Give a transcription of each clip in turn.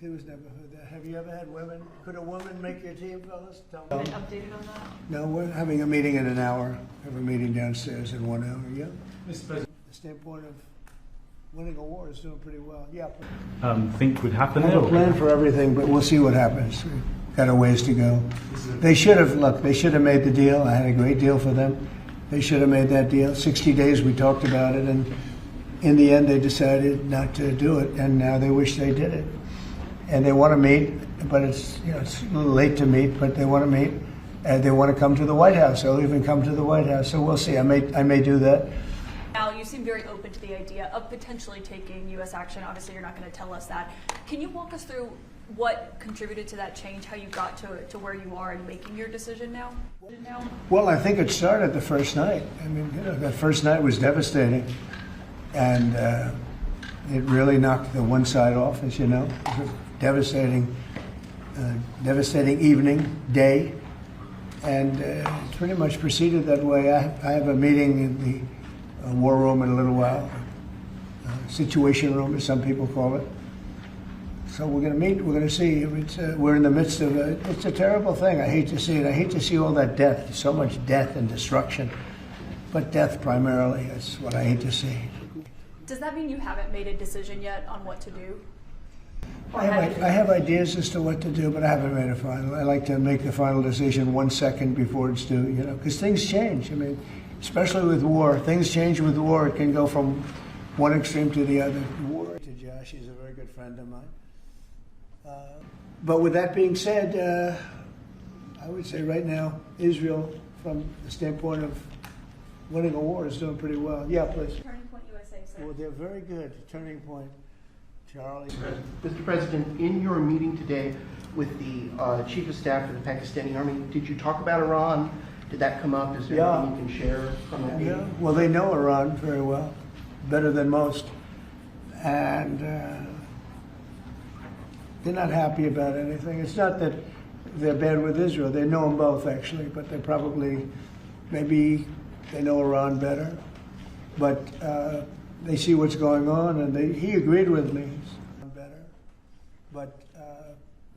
There was never heard that. Have you ever had women? Could a woman make your team, fellas? Have you been updated on that? No, we're having a meeting in an hour. Have a meeting downstairs in 1 hour. Yeah. Mr. President, The standpoint of winning a war is doing pretty well. Yeah. think would happen? I have a plan for everything, but we'll see what happens. We've got a ways to go. They should have, look, they should have made the deal. I had a great deal for them. They should have made that deal. 60 days we talked about it, and in the end they decided not to do it, and now they wish they did it. And they want to meet, but it's, it's a little late to meet, but they want to meet, and they want to come to the White House. They'll even come to the White House, so we'll see. I may do that. Now, you seem very open to the idea of potentially taking U.S. action. Obviously, you're not going to tell us that. Can you walk us through what contributed to that change, how you got to where you are in making your decision now? Well, I think it started the first night. I mean, that first night was devastating. And it really knocked the one side off, as you know. It was a devastating evening, day. And it's pretty much proceeded that way. I have a meeting in the war room in a little while, situation room, as some people call it. So we're going to meet. We're going to see. We're in the midst of it's a terrible thing. I hate to see it. I hate to see all that death, so much death and destruction. But death primarily. That's what I hate to see. Does that mean you haven't made a decision yet on what to do? I have ideas as to what to do, but I haven't made a final. I like to make the final decision 1 second before it's due, because things change. I mean, especially with war, things change with war. It can go from one extreme to the other. War to Josh, he's a very good friend of mine. But with that being said, I would say right now, Israel, from the standpoint of winning a war, is doing pretty well. Yeah, please. Turning Point USA, sir. Well, they're very good. Turning Point. Charlie. Mr. President, in your meeting today with the Chief of Staff of the Pakistani Army, did you talk about Iran? Did that come up? Is there anything you can share from that meeting? Yeah, well, they know Iran very well, better than most. And they're not happy about anything. It's not that they're bad with Israel. They know them both, actually, but they probably, maybe they know Iran better. But they see what's going on, and he agreed with me better. But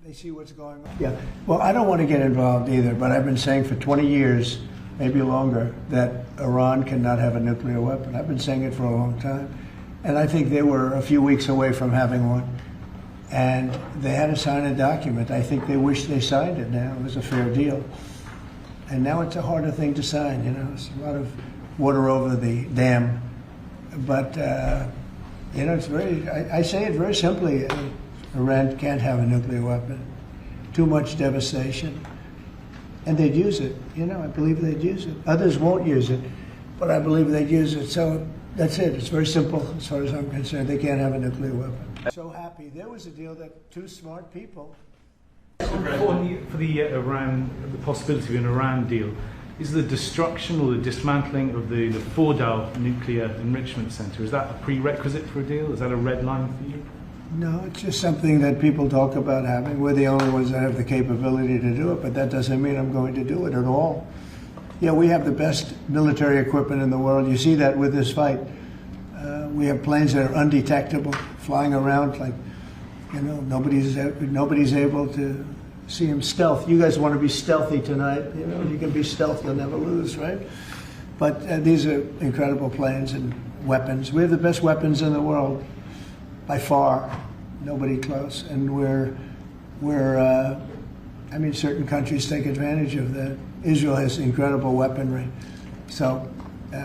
they see what's going on. Yeah, well, I don't want to get involved either, but I've been saying for 20 years, maybe longer, that Iran cannot have a nuclear weapon. I've been saying it for a long time. And I think they were a few weeks away from having one. And they had to sign a document. I think they wish they signed it now. It was a fair deal. And now it's a harder thing to sign, It's a lot of water over the dam. But, it's very, I say it very simply. Iran can't have a nuclear weapon. Too much devastation. And they'd use it. I believe they'd use it. Others won't use it, but I believe they'd use it. So that's it. It's very simple as far as I'm concerned. They can't have a nuclear weapon. So happy. There was a deal that two smart people. For the Iran, the possibility of an Iran deal, is the destruction or the dismantling of the Fordow nuclear enrichment center, is that a prerequisite for a deal? Is that a red line for you? No, it's just something that people talk about having. We're the only ones that have the capability to do it, but that doesn't mean I'm going to do it at all. Yeah, we have the best military equipment in the world. You see that with this fight. We have planes that are undetectable, flying around like, nobody's able to see them stealth. You guys want to be stealthy tonight. You can be stealth, you'll never lose, right? But these are incredible planes and weapons. We have the best weapons in the world, by far. Nobody close. And certain countries take advantage of that. Israel has incredible weaponry. So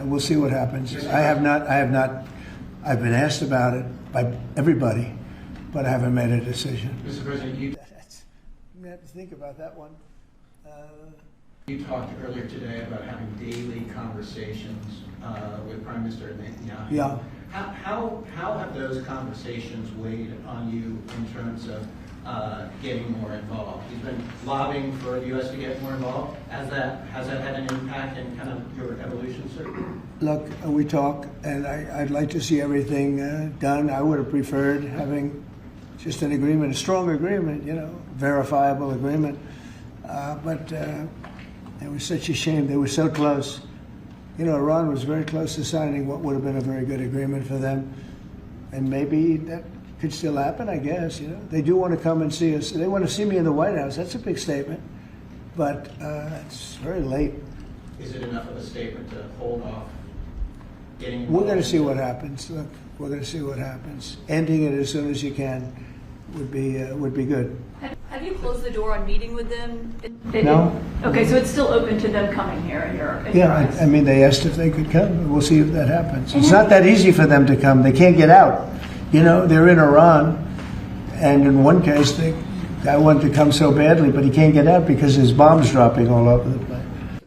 we'll see what happens. I've been asked about it by everybody, but I haven't made a decision. Mr. President, you have to think about that one. You talked earlier today about having daily conversations with Prime Minister Netanyahu. Yeah. How have those conversations weighed on you in terms of getting more involved? He's been lobbying for the U.S. to get more involved. Has that had an impact in kind of your evolution, sir? Look, we talk, and I'd like to see everything done. I would have preferred having just an agreement, a strong agreement, verifiable agreement. But it was such a shame. They were so close. Iran was very close to signing what would have been a very good agreement for them. And maybe that Could still happen, I guess. You know, they do want to come and see us. They want to see me in the White House. That's a big statement, but it's very late. Is it enough of a statement to hold off getting? We're going to see what happens. Look, we're going to see what happens. Ending it as soon as you can would be good. Have you closed the door on meeting with them? No. Okay, so it's still open to them coming here in your Yeah, eyes. I mean, they asked if they could come. We'll see if that happens. It's not that easy for them to come. They can't get out. You know, they're in Iran, and in one case, the guy wanted to come so badly, but he can't get out because his bombs dropping all over the place.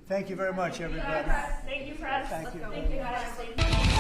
Thank you very much, everybody. Thank you for asking. Thank you. Thank you, guys.